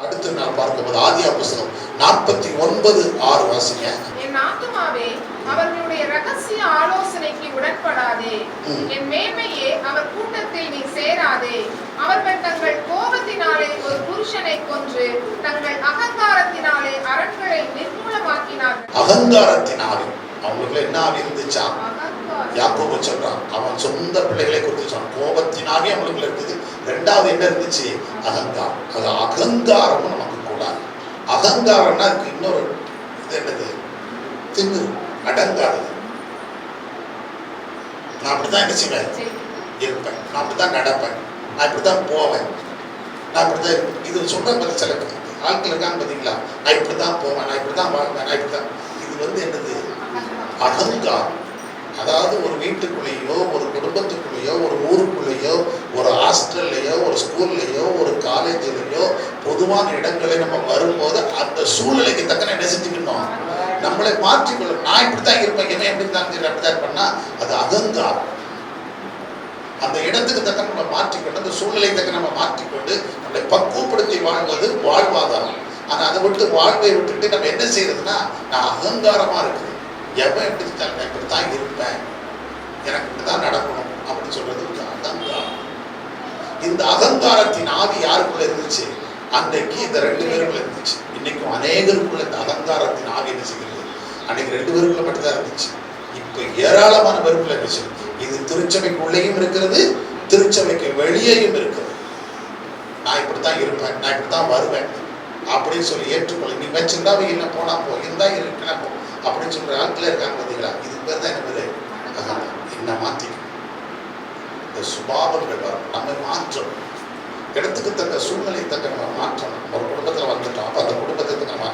அடுத்து நான் பார்க்கும்போது ஆதியா புஸ்தகம் 49:6 வாசிங்க. என் ஆத்துமாவே அவர்களுடைய ரகசிய ஆலோசனைக்கு உடன்படாதே, என் மேன்மையே அவர் கூட்டத்தில் நீ சேராதே. அவர்கள் தங்கள் கோபத்தினாலே ஒரு புருஷனை கொன்று தங்கள் அகங்காரத்தினாலே அரண்களை நிர்மூலமாக்கினார்கள். அகங்காரத்தினாலே அவங்களுக்கு என்ன இருந்துச்சா? யாக்கோபு சொல்றான், அவன் சொந்த பிள்ளைகளை குறித்து சொன்னான். கோபத்தினாலே அவங்களுக்கு இருக்குது. ரெண்டாவது என்ன இருந்துச்சு? அகங்காரம். அது அகங்காரமும் நமக்கு கூடாது. அகங்காரம்னா அதுக்கு இன்னொரு இது என்னது? திமிரு, அடங்காதது. நான் அப்படித்தான் என்ன செய்வேன், இருப்பேன், நான் அப்படித்தான் நடப்பேன், நான் இப்படித்தான் போவேன், நான் இப்படித்தான். இது சொல்ற சில ஆட்கள் இருக்காங்க பார்த்தீங்களா, நான் இப்படித்தான் போவேன், நான் இப்படித்தான் வாழ்வேன், நான் இப்படித்தான். இது என்னது? அகங்காரம். அதாவது ஒரு வீட்டுக்குள்ளேயோ, ஒரு குடும்பத்துக்குள்ளேயோ, ஒரு ஊருக்குள்ளேயோ, ஒரு ஹாஸ்டல்லையோ, ஒரு ஸ்கூல்லையோ, ஒரு காலேஜிலையோ, பொதுவான இடங்களை நம்ம வரும்போது அந்த சூழ்நிலைக்கு தக்கன என்ன செஞ்சுக்கணும், நம்மளை மாற்றிக்கொள்ளணும். நான் இப்படித்தான் இருப்பேன், என்ன எப்படித்தான் அப்படித்தான் பண்ணா அது அகங்காரம். அந்த இடத்துக்கு தக்க நம்ம மாற்றிக்கொண்டு, அந்த சூழ்நிலை தக்க நம்ம மாற்றிக்கொண்டு நம்மளை பக்குவப்படுத்தி வாழ்வது வாழ்வாதாரம். ஆனால் அதை விட்டு வாழ்வை விட்டுட்டு நம்ம என்ன செய்யறதுன்னா, நான் அகங்காரமா இருக்கிறேன், எவன் எப்படி நான் இப்படித்தான் இருப்பேன், எனக்கு இப்படித்தான் நடக்கணும் அப்படின்னு சொல்றது அகங்காரம். இந்த அகங்காரத்தின் ஆவி யாருக்குள்ள இருந்துச்சு? அன்றைக்கு இந்த 2 பேருக்குள்ள இருந்துச்சு. இன்னைக்கும் அநேகருக்குள்ள இந்த அகங்காரத்தின் ஆவி என்ன செய்கிறது? அன்னைக்கு 2 பேருக்குள்ள மட்டும்தான் இருந்துச்சு. இப்ப ஏராளமான பேருக்குள்ள இருந்துச்சு. இது திருச்சபைக்குள்ளேயும் இருக்கிறது, திருச்சபைக்கு வெளியேயும் இருக்கிறது. நான் இப்படித்தான் இருப்பேன், நான் இப்படித்தான் வருவேன் அப்படின்னு சொல்லி ஏற்றுக்கொள்ள. நீ வச்சிருந்தா என்ன போனா போ, இருந்தா இருக்கா போ அப்படின்னு சொல்ற ஆட்களே இருக்காங்க பார்த்தீங்களா? இதுக்கு பேர் தான் என்ன பேரு? என்ன மாற்றிக்கணும். இந்த சுபாவங்கள் வரும், நம்ம மாற்றணும். இடத்துக்கு தக்க சூழ்நிலை தக்க நம்ம மாற்றணும். ஒரு குடும்பத்தில் வந்துட்டோம், அப்போ அந்த குடும்பத்துக்கு நம்ம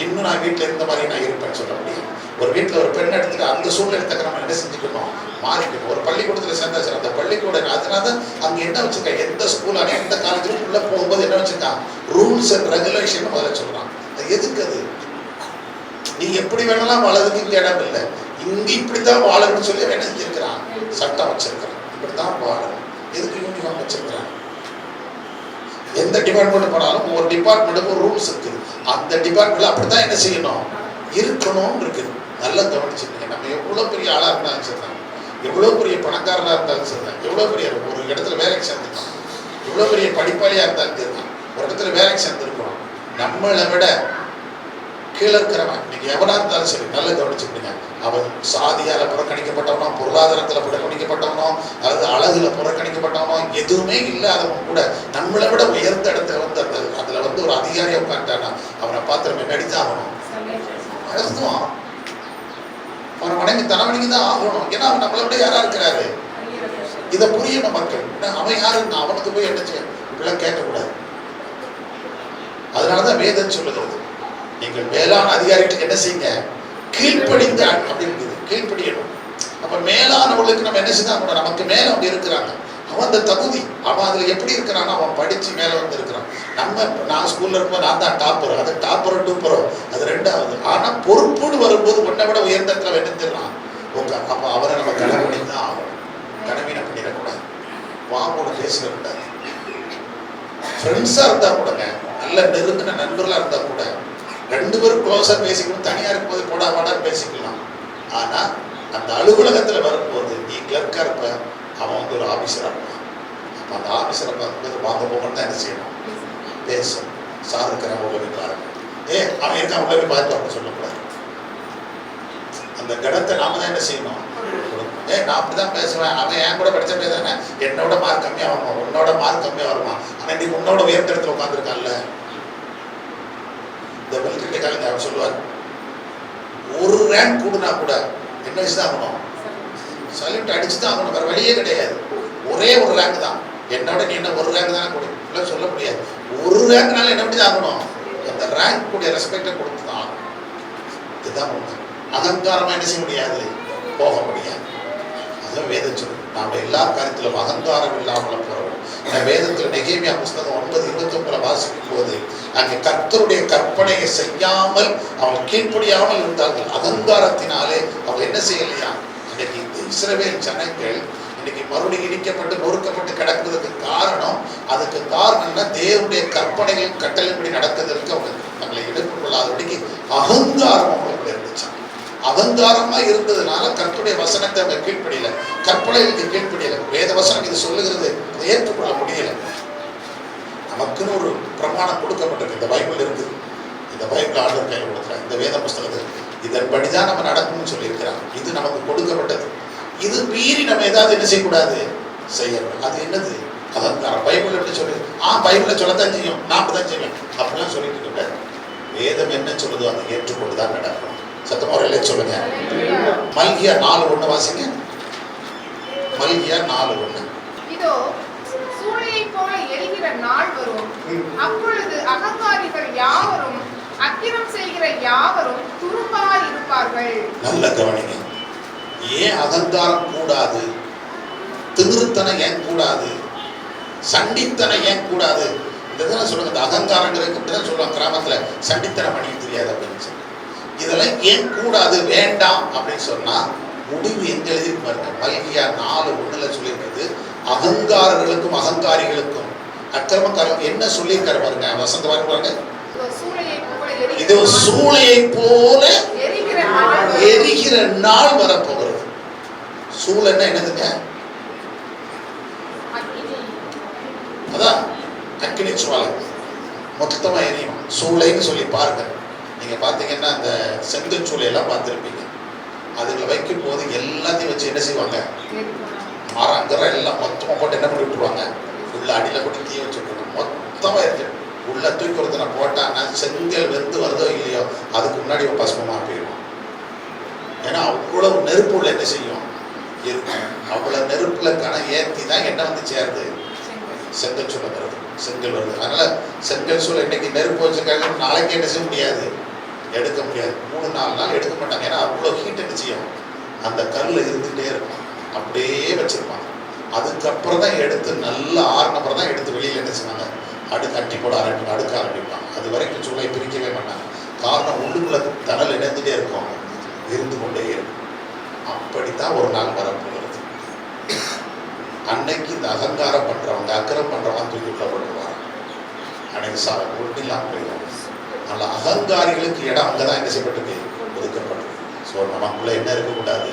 இன்னும் நான் வீட்டில் இருந்த மாதிரி நான் இருப்பேன்னு சொல்ல முடியும். ஒரு வீட்டில் ஒரு பெண் எடுத்துட்டு அந்த சூழ்நிலை தக்க நம்ம என்ன செஞ்சுக்கணும், மாறிக்கணும். ஒரு பள்ளிக்கூடத்தில் சேர்ந்தாச்சு, அந்த பள்ளிக்கூடம் அதனால தான் அங்கே என்ன வச்சிருக்கா, எந்த ஸ்கூலான எந்த காலேஜும் உள்ள போகும்போது என்ன வச்சிருக்கான், ரூல்ஸ் அண்ட் ரெகுலேஷன் முதல்ல சொல்றான். அது எதுக்கு? அது நீ எப்படி வேணாலும் வாழறதுக்கு இங்க இடம் இல்லை, இங்க இப்படித்தான் வாழணும்னு சொல்லி என்ன செஞ்சிருக்கிறான், சட்டம் வச்சிருக்கிறான். இப்படித்தான் வாழணும். எதுக்கு யூனிஃபார்ம் வச்சிருக்கிறான்? எந்த டிபார்ட்மெண்ட் போனாலும் ஒரு டிபார்ட்மெண்ட்டுக்கு ஒரு ரூல்ஸ் இருக்குது. அந்த டிபார்ட்மெண்ட்ல அப்படித்தான் என்ன செய்யணும், இருக்கணும்னு இருக்குது. நல்லா கவனிச்சுக்கோங்க. நம்ம எவ்வளவு பெரிய ஆளா இருந்தாலும் சரிதான், எவ்வளவு பெரிய பணக்காரனா இருந்தாலும் சரிதான், எவ்வளவு பெரிய ஒரு இடத்துல வேலைக்கு சேர்ந்துருக்கோம், எவ்வளவு பெரிய படிப்பாளியா இருந்தாலும் சரிதான், ஒரு இடத்துல வேலைக்கு சேர்ந்துருக்கணும். நம்மளை விட கீழே இருக்கிறவன் நீங்க எவனா இருந்தாலும் சரி, நல்லா கவனிச்சுக்கிடுங்க. அவன் சாதியால புறக்கணிக்கப்பட்டவனோ, பொருளாதாரத்துல புறக்கணிக்கப்பட்டவனோ, அல்லது அழகுல புறக்கணிக்கப்பட்டவனோ, எதுவுமே இல்லாதவன் கூட நம்மளை விட உயர்ந்த இடத்துல வந்து அதுல ஒரு அதிகாரியை உட்காந்துட்டானா அவனை பார்த்து நம்ம என்ன அடித்தான் ஆகணும், அழுத்துவான். அவனை வணங்கி தலைவணிக்கு தான் ஆகணும். ஏன்னா அவன் நம்மளை விட யாரா இருக்கிறாரு, இதை புரியணும் மக்கள். அவன் யாருன்னா அவனுக்கு போய் என்ன செய்ய இப்படிலாம் கேட்கக்கூடாது. அதனாலதான் வேதம் சொல்லுகிறது, நீங்கள் மேலான அதிகாரிகளுக்கு என்ன செய்யுங்க, கீழ்ப்படிந்த அப்படின்னு கீழ்ப்படியணும். அப்ப மேலானவர்களுக்கு நம்ம என்ன செய்யணும், நமக்கு மேல அவங்க இருக்கிறாங்க, அவன் அந்த தகுதி, அவன் அதுல எப்படி இருக்கிறான்னு அவன் படிச்சு மேல வந்து இருக்கிறான். நான் ஸ்கூல்ல இருக்கும்போது நான் தான் டாப்பர், அது டாப்பரோ டூப்பரோ அது ரெண்டாவது. ஆனா பொறுப்புன்னு வரும்போது உன்னை விட உயர்ந்த இடத்துல வெண்ணிச்சிடலாம். அப்ப அவரை நம்ம கடவுளி தான் ஆகணும். கடமையின பண்ணிடக்கூடாது, வாங்கோட பேசிடக்கூடாது. ஃப்ரெண்ட்ஸா இருந்தா கூடங்க, நல்ல நெருங்கின நண்பர்களா இருந்தா கூட 2 பேரும் க்ளோஸா பேசிக்கணும். தனியா இருக்கும்போது போடா வாடான்னு பேசிக்கலாம். ஆனா அந்த அலுவலகத்துல வரும்போது நீ கிளர்க்கா இருப்ப, அவன் ஒரு ஆபீசரா இருப்பான். அப்ப அந்த ஆபீசரை பார்க்கும்போது வாங்க போகணும் தான் என்ன செய்யணும், பேசணும். சார் இருக்கிறான் உள்ள போய் பாருங்க, அவன் இருக்கான் உள்ள போய் பார்த்து அப்படின்னு சொல்லக்கூடாது. அந்த கடத்தை நாம தான் என்ன செய்யணும், நான் அப்படிதான் பேசுவேன், அவன் என் கூட படிச்ச பேசுறேன், என்னோட மார்க் கம்மியா வருமா, உன்னோட மார்க் கம்மியா வருமா, ஆனா நீ உன்னோட உயர்ந்த இடத்துல உட்காந்துருக்கான்ல. இந்த வெல்கிரிக்காரங்க அவர் சொல்லுவார், ஒரு ரேங்க் கூடுனா கூட என்ன வச்சுதான் ஆகணும், சல்யூட் அடிச்சுதான் ஆகணும், வேற வழியே கிடையாது. ஒரே ஒரு ரேங்க் தான், என்னோட நீ என்ன ஒரு ரேங்க் தானே கொடுக்க சொல்ல முடியாது. ஒரு ரேங்க்னால என்ன பண்ணி ஆகணும், அந்த ரேங்க் கூடிய ரெஸ்பெக்டை கொடுத்து தான் ஆகணும். இதுதான் உண்மை. அகங்காரமா என்ன செய்ய முடியாது, போக முடியாது. அதுதான் வேதம் சொல்லு, நாம எல்லா காரியத்திலும் அகங்காரம் இல்லாமல் போறோம். வேதத்தில் நெகேமியா புஸ்தகம் 9:29 வாசிக்கும் போது அங்கே கர்த்தருடைய கற்பனையை செய்யாமல் அவன் கீழ்ப்படியாமல் இருந்தார்கள். அகங்காரத்தினாலே அவன் என்ன செய்யலையா, இன்னைக்கு இந்த இஸ்ரவேல் ஜனங்கள் இன்னைக்கு மறுபடியும் இடிக்கப்பட்டு நொறுக்கப்பட்டு கிடக்குறதுக்கு காரணம், அதுக்கு காரணம்னா தேவனுடைய கற்பனைகளும் கட்டளைப்படி நடக்கிறதுக்கு அவங்க தங்களை எடுத்துக் கொள்ளாதபடிக்கு அகங்காரம் அவங்களுக்கு இருந்துச்சு. அகங்காரமா இருந்ததுனால கர்த்தருடைய வசனத்தை அவங்க கீழ்ப்படியல, கற்பனைகளுக்கு கீழ்ப்படியல. வேத வசனம் இது சொல்லுகிறது, அதை ஏற்றுக்கொள்ள முடியல. நமக்குன்னு ஒரு பிரமாணம் கொடுக்கப்பட்டிருக்கு, இந்த பைபிள் இருக்குது. இந்த பைபிள் ஆண்டவர் கையில் கொடுக்குறாங்க, இந்த வேத புஸ்தகத்தில் இதன்படிதான் நம்ம நடக்கணும்னு சொல்லியிருக்கிறாங்க. இது நமக்கு கொடுக்கப்பட்டது. இது மீறி நம்ம ஏதாவது என்ன செய்யக்கூடாது, செய்யணும். அது என்னது? அகங்காரம். பைபிள் எப்படி சொல்லி பைபிளை சொல்லத்தான் செய்யும், நாம தான் செய்யும் அப்படிலாம் சொல்லிட்டு இருக்க. வேதம் என்ன சொல்லுதோ அதை ஏற்றுக்கொண்டு தான் நடக்கணும். சத்தமாக சொல்லுங்க. மல்கியா 4:1 வாசிங்க. மல்கியா 4:1. இதோ சூளையை போல எரிகிற நாள் வரும், அப்பொழுது அகங்காரிகள் யாவரும் அக்கிரம் செய்கிற யாவரும் துரும்பாய் இருப்பார்கள். நல்ல கவனிங்க. ஏன் அகங்காரம் கூடாது? திமிருத்தனை ஏன் கூடாது? சண்டித்தனை ஏன் கூடாது? இதெல்லாம் சொல்லுங்க. இந்த அகங்காரங்களுக்கு இப்படிதான் சொல்லுவாங்க கிராமத்துல, சண்டித்தனம் பண்ணி தெரியாது அப்படின்னு சொல்லி. இதெல்லாம் ஏன் கூடாது, வேண்டாம் அப்படின்னு சொன்னா முடிவு எங்க எழுதி பாருங்க. மல்கியா 4:1 சொல்லியிருக்கிறது, அகங்காரர்களுக்கும் அகங்காரிகளுக்கும் அக்கிரமக்காரர்களுக்கும் என்ன சொல்லியிருக்காரு பாருங்க. வசந்த பாருங்க, இது சூளையை போல எரிகிற நாள் வரப்போகிறது. சூளைன்னா என்னதுங்க? அதான் அக்கினி சுவாலை, மொத்தமா எரியும். சூளைன்னு சொல்லி பாருங்க. நீங்க பாத்தீங்கன்னா அந்த செங்கல் சூளையெல்லாம் பார்த்துருப்பீங்க. அதுல வைக்கும் போது எல்லாத்தையும் வச்சு என்ன செய்வாங்க, மரங்கிற எல்லாம் மொத்தமா போட்டு என்ன பண்ணி விட்டுருவாங்க, உள்ள அடியில போட்டு தீ வச்சு விட்டுருவாங்க. மொத்தமா இருக்கு. உள்ள தூக்கி ஒருத்தனை போட்டான்னா செங்கல் வெந்து வருதோ இல்லையோ அதுக்கு முன்னாடி ஒரு பசுமமா போயிடும். ஏன்னா அவ்வளவு நெருப்பு உள்ள என்ன செய்யும், இருக்கும். அவ்வளவு நெருப்புல ஏற்றி தான் என்ன வந்து சேருது, செங்கல் சூளை வருது, செங்கல் வருது. அதனால செங்கல் சூளை இன்னைக்கு நெருப்பு வச்சுருக்காங்க, நாளைக்கு என்ன செய்ய முடியாது, எடுக்க முடியாது. 3-4 நாள் எடுக்க மாட்டாங்க. ஏன்னா அவ்வளோ ஹீட் என்ன செய்யும், அந்த கல் இருந்துகிட்டே இருக்கும். அப்படியே வச்சிருப்பாங்க. அதுக்கப்புறம் தான் எடுத்து நல்லா ஆறினப்புறம் தான் எடுத்து வெளியில் என்ன செய்வாங்க, கட்டி போட அடுக்க ஆரம்பிப்பாங்க. அது வரைக்கும் சூளை பிரிக்கவே மாட்டாங்க. காரணம் உள்ளுக்குள்ள தணல் இணைந்துட்டே இருக்கும், இருந்து கொண்டே இருக்கும். அப்படித்தான் ஒரு நாள் வரப்போகிறது. அன்னைக்கு இந்த அகங்காரம் பண்றவங்க, அக்கறம் பண்றவங்க தூக்கி விடப்படுவாங்க. அன்னைக்கு ஒன்றில்லாம போயிடுவாங்க. அதனால அகங்காரிகளுக்கு இடம் அங்கதான் என்ன செய்யப்பட்டிருக்கு, ஒதுக்கப்பட்டிருக்கு. ஸோ நமக்குள்ள என்ன இருக்கக்கூடாது,